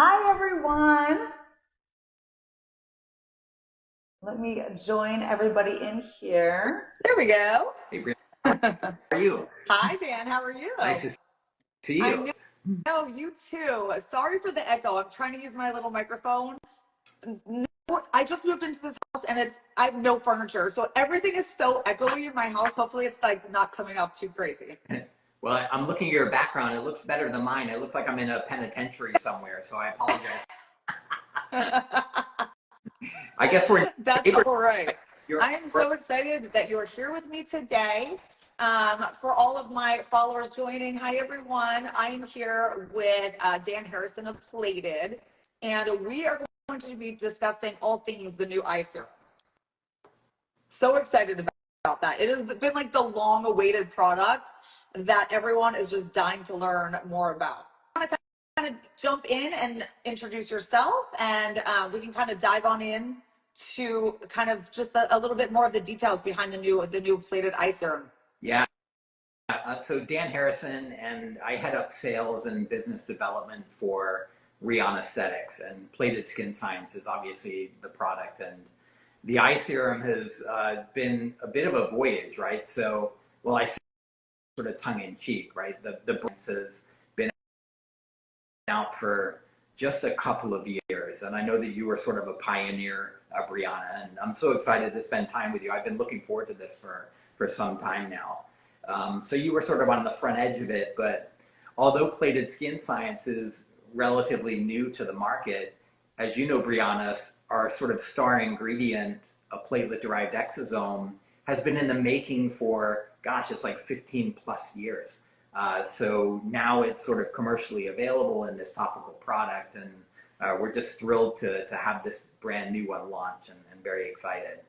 Hi, everyone. Let me join everybody in here. There we go. Hey, Brian, how are you? Hi, Dan. How are you? Nice to see I you. know you too. Sorry for the echo. I'm trying to use my little microphone. No, I just moved into this house and I have no furniture, so everything is so echoey in my house. Hopefully, it's like not coming up too crazy. Well, I'm looking at your background. It looks better than mine. It looks like I'm in a penitentiary somewhere, so I apologize. I guess we're That's neighbors. all right. You're, I am so excited that you're here with me today. For all of my followers joining, hi everyone. I am here with Dan Harrison of Plated, and we are going to be discussing all things the new eye serum. So excited about that. It has been like the long awaited product that everyone is just dying to learn more about. Kind of jump in and introduce yourself, and we can kind of dive on in to kind of just a little bit more of the details behind the new plated eye serum. yeah. So Dan Harrison, and I head up sales and business development for Rion Aesthetics, and Plated Skin Science is obviously the product. And the eye serum has been a bit of a voyage, right? So, well, I say sort of tongue in cheek, right? The brand has been out for just a couple of years. And I know that you were sort of a pioneer, Brianna, and I'm so excited to spend time with you. I've been looking forward to this for some time now. So you were sort of on the front edge of it, but although plated skin science is relatively new to the market, as you know, Brianna, our sort of star ingredient, a platelet-derived exosome, has been in the making for, gosh, it's like 15 plus years. So now it's sort of commercially available in this topical product, and we're just thrilled to have this brand new one launch and very excited.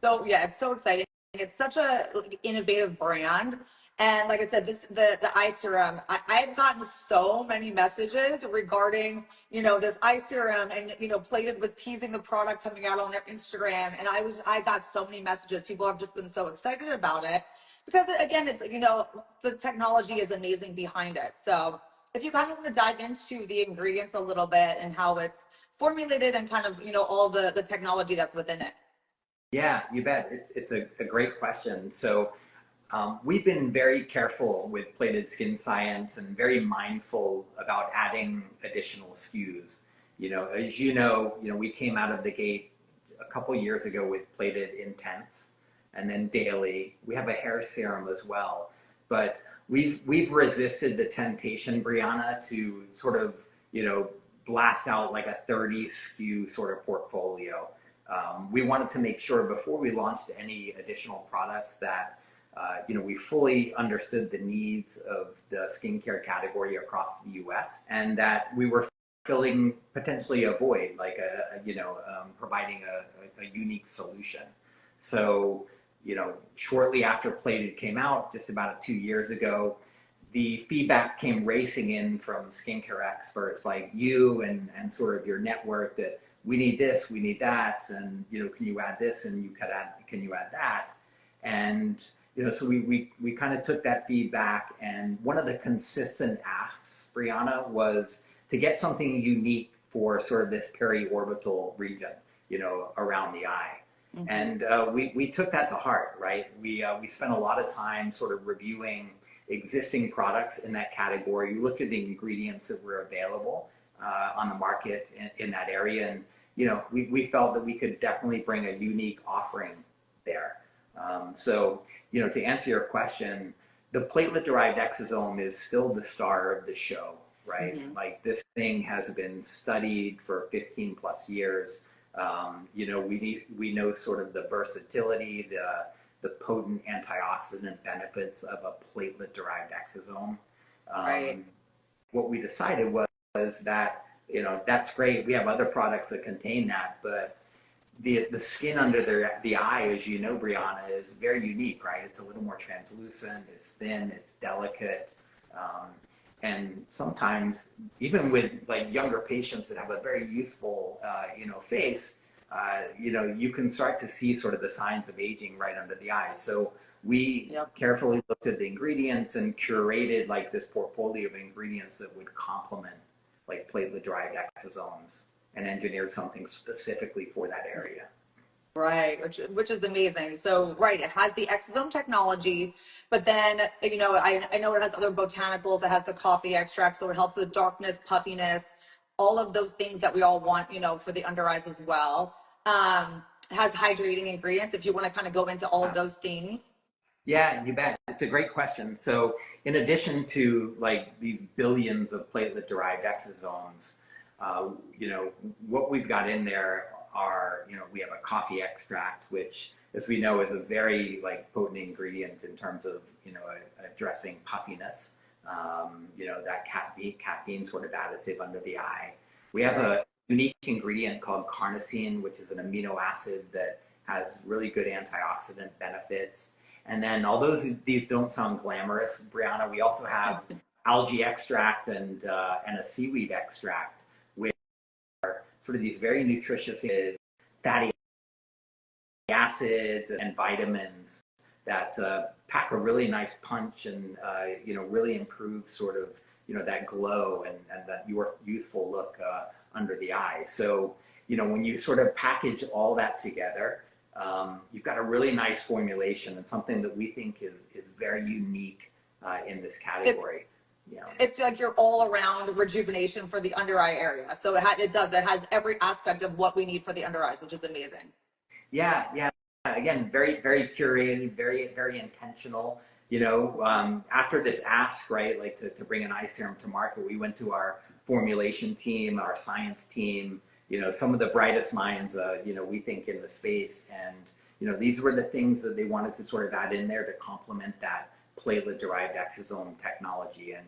So yeah, it's so exciting. It's such a innovative brand. And like I said, the eye serum. I've gotten so many messages regarding this eye serum, and Plated was teasing the product coming out on their Instagram, and I got so many messages. People have just been so excited about it because again, it's the technology is amazing behind it. So if you kind of want to dive into the ingredients a little bit and how it's formulated and kind of all the technology that's within it. Yeah, you bet. It's a great question. So we've been very careful with plated skin science and very mindful about adding additional SKUs. As we came out of the gate a couple years ago with plated intense, and then daily. We have a hair serum as well, but we've resisted the temptation, Brianna, to sort of blast out like a 30 SKU sort of portfolio. We wanted to make sure before we launched any additional products that we fully understood the needs of the skincare category across the U.S. and that we were filling potentially a void, like providing a unique solution. So, shortly after Plated came out, just about 2 years ago, the feedback came racing in from skincare experts like you and sort of your network that we need this, we need that, and can you add this and can you add that? And so we kind of took that feedback, and one of the consistent asks, Brianna, was to get something unique for sort of this periorbital region, around the eye. Mm-hmm. And we took that to heart, right? We spent a lot of time sort of reviewing existing products in that category. We looked at the ingredients that were available on the market in that area, and we felt that we could definitely bring a unique offering there. So to answer your question, the platelet-derived exosome is still the star of the show, right? Mm-hmm. Like, this thing has been studied for 15 plus years. We know sort of the versatility, the potent antioxidant benefits of a platelet-derived exosome. Right. What we decided was that that's great. We have other products that contain that, but the skin under the eye, as you know, Brianna, is very unique, right? It's a little more translucent, it's thin, it's delicate, and sometimes even with like younger patients that have a very youthful, face, you can start to see sort of the signs of aging right under the eye. So we carefully looked at the ingredients and curated like this portfolio of ingredients that would complement like platelet-derived exosomes and engineered something specifically for that area. Right, which is amazing. So, right, it has the exosome technology, but then, I know it has other botanicals. It has the coffee extract, so it helps with darkness, puffiness, all of those things that we all want, for the under eyes as well. Has hydrating ingredients, if you want to kind of go into all of those things. Yeah, you bet. It's a great question. So, in addition to like these billions of platelet-derived exosomes, what we've got in there are, we have a coffee extract, which, as we know, is a very like potent ingredient in terms of, addressing puffiness. That caffeine sort of additive under the eye. We have a unique ingredient called carnosine, which is an amino acid that has really good antioxidant benefits. And then, although these don't sound glamorous, Brianna, we also have algae extract and a seaweed extract, which are sort of these very nutritious fatty acids and vitamins that pack a really nice punch and really improve sort of that glow and that your youthful look under the eye. So when you sort of package all that together, you've got a really nice formulation and something that we think is very unique in this category. It's like your all-around rejuvenation for the under eye area. So it has every aspect of what we need for the under eyes, which is amazing. Yeah. Again, very, very curated, very, very intentional. After this ask, right, like to bring an eye serum to market, we went to our formulation team, our science team, some of the brightest minds, we think in the space. And, these were the things that they wanted to sort of add in there to complement that platelet-derived exosome technology. And,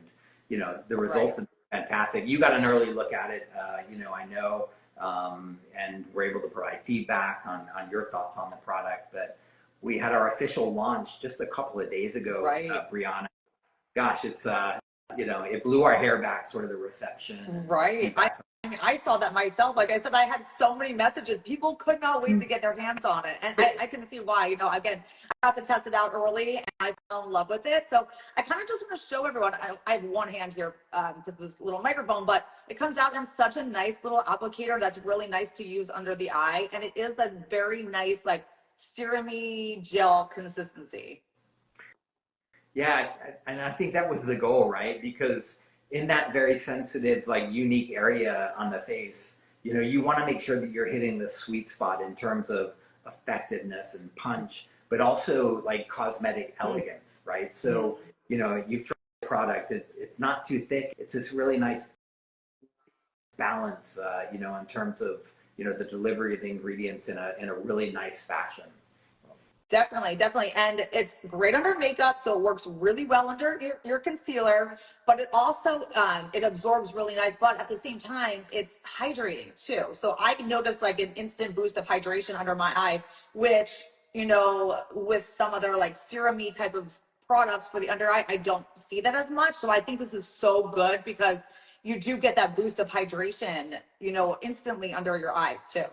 the results are fantastic. You got an early look at it, I know, and we're able to provide feedback on your thoughts on the product. But we had our official launch just a couple of days ago, Brianna. Gosh, it's, it blew our hair back, sort of the reception. Right. I saw that myself. Like I said, I had so many messages. People could not wait to get their hands on it. And I can see why. Again, I got to test it out early and I fell in love with it. So I kind of just want to show everyone. I have one hand here because of this little microphone, but it comes out in such a nice little applicator that's really nice to use under the eye. And it is a very nice, like, serum-y gel consistency. Yeah, and I think that was the goal, right? Because in that very sensitive, like unique area on the face, you want to make sure that you're hitting the sweet spot in terms of effectiveness and punch, but also like cosmetic elegance, right? So, you've tried the product, it's not too thick. It's this really nice balance, in terms of, the delivery of the ingredients in a really nice fashion. Definitely. And it's great under makeup, so it works really well under your concealer, but it also, it absorbs really nice, but at the same time, it's hydrating too. So I noticed like an instant boost of hydration under my eye, which, with some other like serum-y type of products for the under eye, I don't see that as much. So I think this is so good because you do get that boost of hydration, instantly under your eyes too.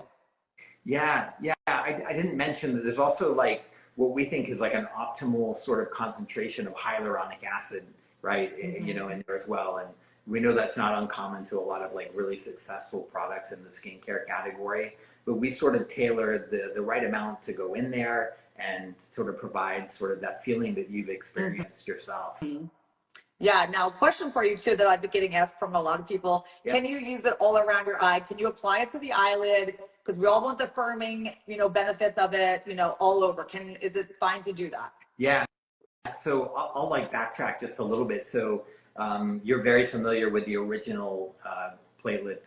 Yeah. I didn't mention that there's also like what we think is like an optimal sort of concentration of hyaluronic acid, right? In there as well. And we know that's not uncommon to a lot of like really successful products in the skincare category. But we sort of tailor the right amount to go in there and sort of provide sort of that feeling that you've experienced yourself. Yeah. Now, question for you too that I've been getting asked from a lot of people. Yep. Can you use it all around your eye? Can you apply it to the eyelid? Because we all want the firming, benefits of it, all over. Is it fine to do that? Yeah. So I'll like backtrack just a little bit. So you're very familiar with the original plated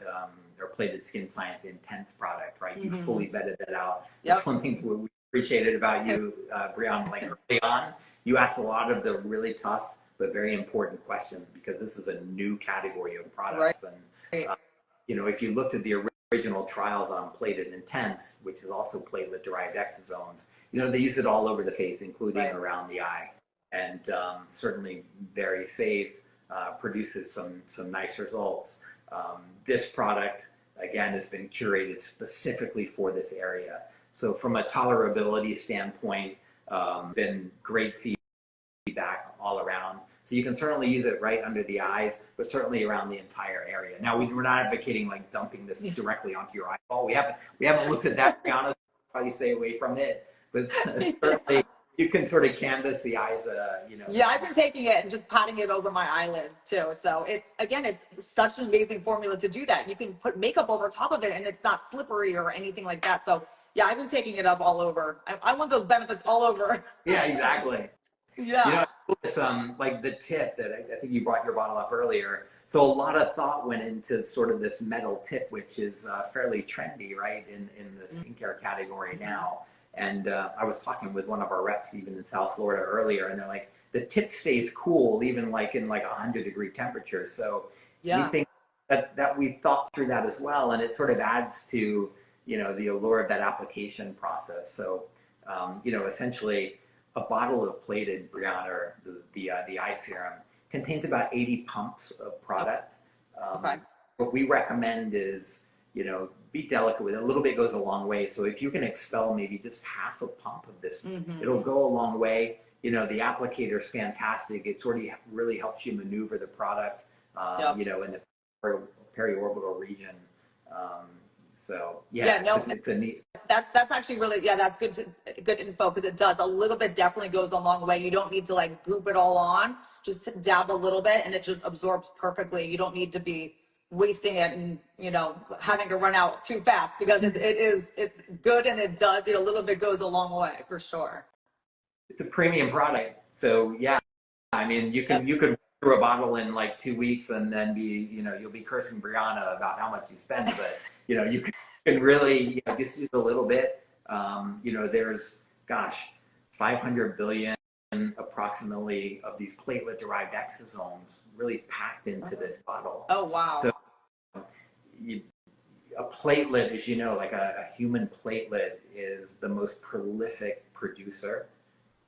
skin science Intense product, right? You fully vetted that out. Yep. That's one thing we appreciated about you, Brianna. Like early on, you asked a lot of the really tough but very important questions because this is a new category of products. Right. And if you looked at the original trials on Plated Intense, which is also platelet-derived exosomes, they use it all over the face, including around the eye, and certainly very safe, produces some nice results. This product, again, has been curated specifically for this area. So from a tolerability standpoint, been great feedback all around. So you can certainly use it right under the eyes, but certainly around the entire area. Now, we're not advocating like dumping this directly onto your eyeball. We haven't looked at that, to be honest. Probably stay away from it, but certainly you can sort of canvas the eyes, Yeah, I've been taking it and just patting it over my eyelids too. So it's such an amazing formula to do that. You can put makeup over top of it and it's not slippery or anything like that. So yeah, I've been taking it up all over. I want those benefits all over. Yeah, exactly. Yeah. It's like the tip that I think you brought your bottle up earlier. So a lot of thought went into sort of this metal tip, which is fairly trendy, right, in the skincare category now. And I was talking with one of our reps even in South Florida earlier, and they're like, the tip stays cool even like in like 100-degree temperatures. So we Yeah. think that we thought through that as well, and it sort of adds to the allure of that application process. So essentially a bottle of plated Brianna, or the eye serum, contains about 80 pumps of product. Okay. What we recommend is, be delicate with it. A little bit goes a long way. So if you can expel maybe just half a pump of this, it'll go a long way. The applicator is fantastic. It sort of really helps you maneuver the product, in the periorbital region. So yeah, it's a neat. That's actually really, yeah, that's good info, because it does a little bit, definitely goes a long way. You don't need to like goop it all on, just dab a little bit and it just absorbs perfectly. You don't need to be wasting it and having to run out too fast, because it's good and it does, a little bit goes a long way for sure. It's a premium product. So yeah, I mean, you could through a bottle in like 2 weeks and then you'll be cursing Brianna about how much you spend, but you can really just use a little bit. There's 500 billion approximately of these platelet-derived exosomes really packed into this bottle. Oh wow. So a platelet, as you know, like a human platelet, is the most prolific producer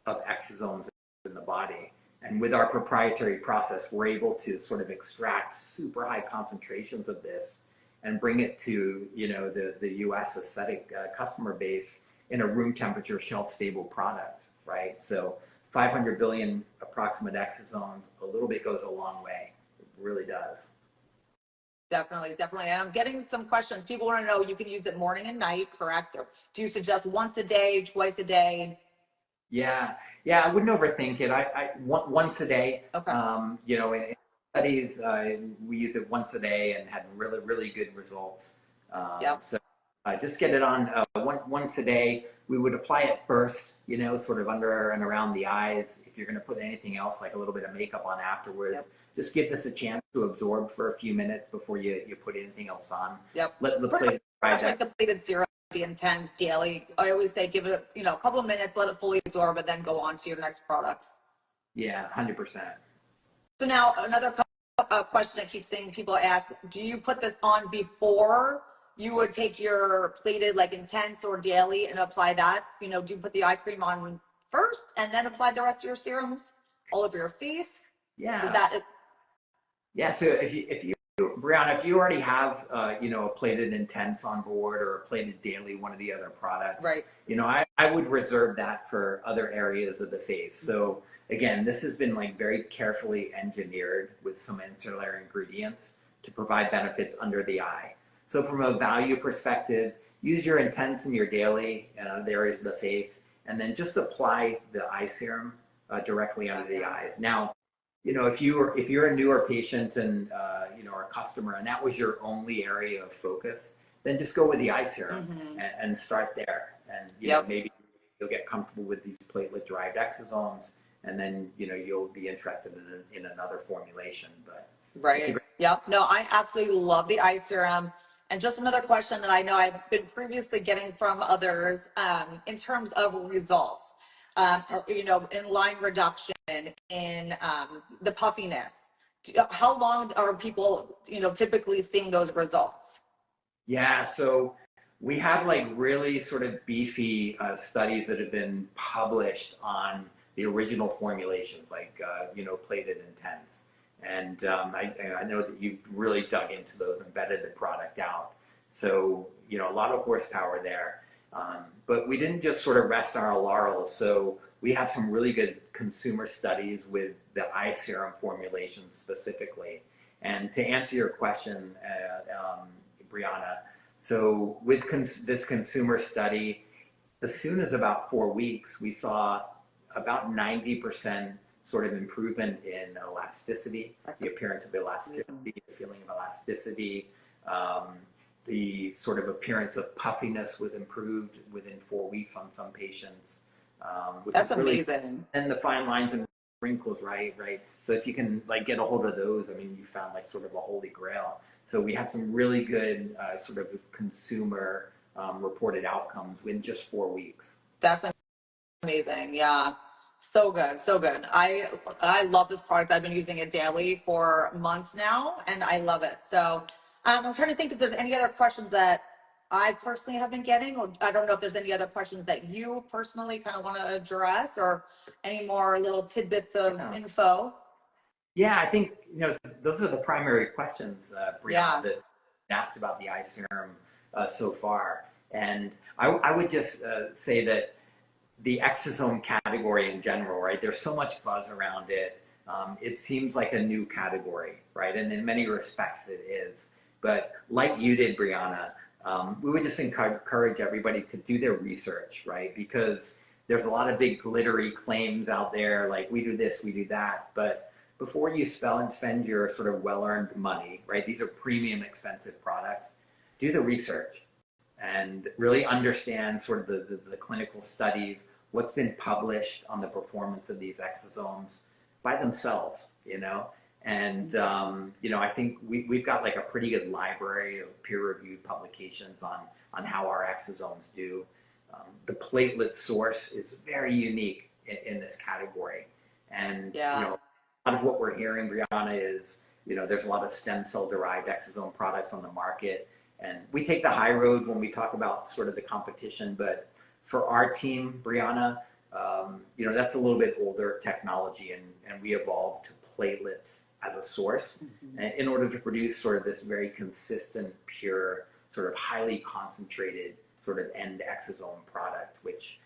of exosomes in the body. And with our proprietary process, we're able to sort of extract super high concentrations of this and bring it to the U.S. aesthetic customer base in a room temperature, shelf stable product, right? So 500 billion approximate exosomes, a little bit goes a long way. It really does. Definitely. And I'm getting some questions. People want to know, you can use it morning and night, correct? Or do you suggest once a day, twice a day? Yeah, I wouldn't overthink it. Once a day. Okay. In studies, we used it once a day and had really, really good results. So just get it on once a day. We would apply it first, sort of under and around the eyes. If you're going to put anything else, like a little bit of makeup on afterwards, just give this a chance to absorb for a few minutes before you put anything else on. Yep. Let the plate dry. Like the plated serum, the intense daily. I always say give it a couple of minutes, let it fully absorb, and then go on to your next products. Yeah, 100%. So now another question I keep seeing people ask: do you put this on before you would take your plated like intense or daily and apply that? Do you put the eye cream on first and then apply the rest of your serums all over your face? Yeah. Yeah. So Brianna, if you already have a plated intense on board or a plated daily, one of the other products, right? I would reserve that for other areas of the face. So again, this has been like very carefully engineered with some ancillary ingredients to provide benefits under the eye. So from a value perspective, use your intense and your daily the areas of the face, and then just apply the eye serum directly under the eyes. Now, if you're a newer patient and or a customer, and that was your only area of focus, then just go with the eye serum and start there. And maybe you'll get comfortable with these platelet-derived exosomes, and then you'll be interested in another formulation. But right. Yep. No, I absolutely love the eye serum. And just another question that I know I've been previously getting from others, in terms of results, in line reduction, in the puffiness. How long are people, typically seeing those results? Yeah, so we have like really sort of beefy studies that have been published on the original formulations, like plated intense. And I know that you've really dug into those and vetted the product out. So, a lot of horsepower there. But we didn't just sort of rest on our laurels. So we have some really good consumer studies with the eye serum formulation specifically. And to answer your question, Brianna, so with this consumer study, as soon as about 4 weeks, we saw about 90% sort of improvement in elasticity, the appearance of elasticity, the feeling of elasticity. The sort of appearance of puffiness was improved within 4 weeks on some patients. That's amazing. And the fine lines and wrinkles, right? So if you can like get a hold of those, I mean, you found like sort of a holy grail. So we had some really good sort of consumer reported outcomes within just 4 weeks. That's amazing. Yeah. So good. So good. I love this product. I've been using it daily for months now and I love it. So I'm trying to think if there's any other questions that I personally have been getting, or I don't know if there's any other questions that you personally kind of want to address or any more little tidbits of info. Yeah, I think, those are the primary questions, Brianna, that asked about the eye serum so far. And I would just say that the exosome category in general, right? There's so much buzz around it. It seems like a new category, right? And in many respects it is. But like you did, Brianna, we would just encourage everybody to do their research, right? Because there's a lot of big glittery claims out there, like we do this, we do that. But before you spend your sort of well-earned money, right? These are premium expensive products. Do the research and really understand sort of the clinical studies, what's been published on the performance of these exosomes by themselves, And, I think we've got like a pretty good library of peer-reviewed publications on how our exosomes do. The platelet source is very unique in this category. And, a lot of what we're hearing, Brianna, is, there's a lot of stem cell derived exosome products on the market. And we take the high road when we talk about sort of the competition. But for our team, Brianna, that's a little bit older technology. And we evolved to platelets as a source in order to produce sort of this very consistent, pure, sort of highly concentrated sort of end exosome product, which,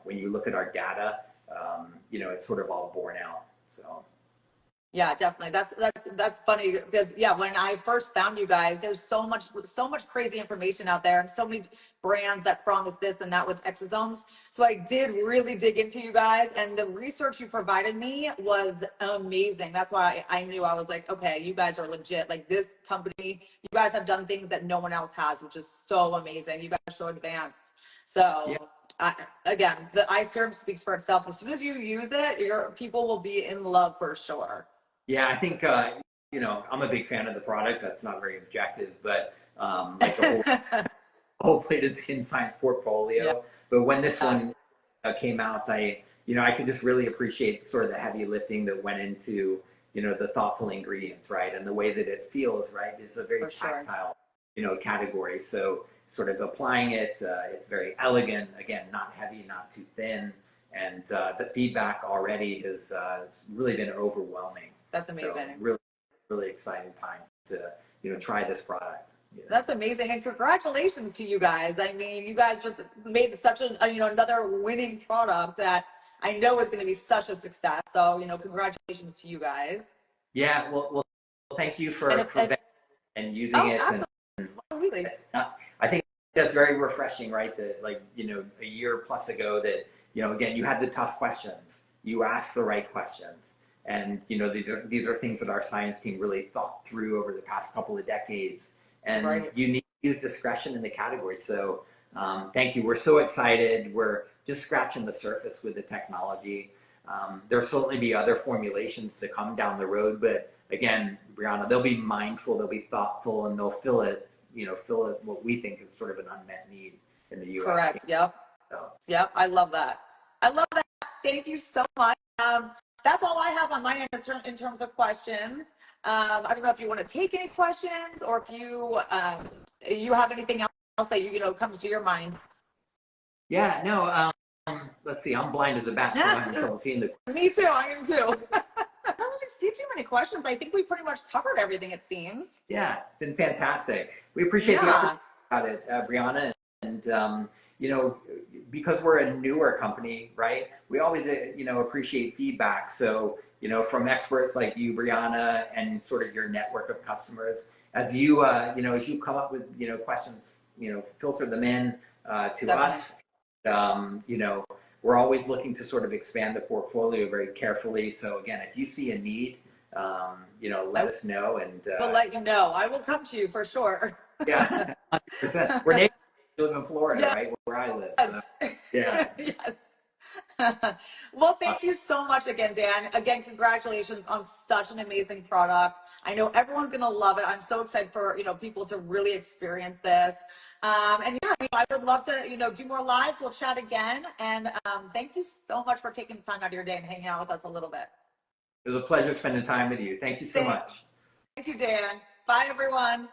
when you look at our data, it's sort of all borne out. So. Yeah, definitely. That's funny because when I first found you guys, there's so much crazy information out there and so many brands that promise this and that with exosomes. So I did really dig into you guys and the research you provided me was amazing. That's why I knew. I was like, okay, you guys are legit. Like this company, you guys have done things that no one else has, which is so amazing. You guys are so advanced. So again, the eye serum speaks for itself. As soon as you use it, your people will be in love for sure. Yeah, I think, I'm a big fan of the product. That's not very objective, but like the whole plated skin science portfolio. Yeah. But when this one came out, I could just really appreciate sort of the heavy lifting that went into, the thoughtful ingredients, right? And the way that it feels, right? It's a very tactile, category. So sort of applying it, it's very elegant, again, not heavy, not too thin. And the feedback already has really been overwhelming. That's amazing. So really, really exciting time to, try this product. That's amazing. And congratulations to you guys. I mean, you guys just made such another winning product that I know is going to be such a success. So, congratulations to you guys. Yeah. Well, thank you for and using it. Absolutely. And, I think that's very refreshing, right? That a year plus ago that, again, you had the tough questions. You asked the right questions. And, these are things that our science team really thought through over the past couple of decades. And you need to use discretion in the category. So thank you. We're so excited. We're just scratching the surface with the technology. There'll certainly be other formulations to come down the road. But again, Brianna, they'll be mindful, they'll be thoughtful, and they'll fill it what we think is sort of an unmet need in the U.S. Correct. Yep. So. Yep. I love that. Thank you so much. That's all I have on my end in terms of questions. I don't know if you want to take any questions or if you have anything else that comes to your mind. Yeah, no. Let's see. I'm blind as a bat, so I'm having trouble seeing the. Me too. I am too. I don't really see too many questions. I think we pretty much covered everything. It seems. Yeah, it's been fantastic. We appreciate the opportunity about it, Brianna, and because we're a newer company, right? We always, appreciate feedback. So, from experts like you, Brianna, and sort of your network of customers, as you come up with, questions, filter them in to Definitely. us. We're always looking to sort of expand the portfolio very carefully. So again, if you see a need, let us know. And we'll let you know. I will come to you for sure. yeah, 100%. We're neighbors. You live in Florida, Yeah. right? Where I live. So, Yes. yeah. Yes. Well, thank you so much again, Dan. Again, congratulations on such an amazing product. I know everyone's gonna love it. I'm so excited for people to really experience this. And yeah, I would love to do more lives. We'll chat again. And thank you so much for taking the time out of your day and hanging out with us a little bit. It was a pleasure spending time with you. Thank you so much. Thank you, Dan. Bye, everyone.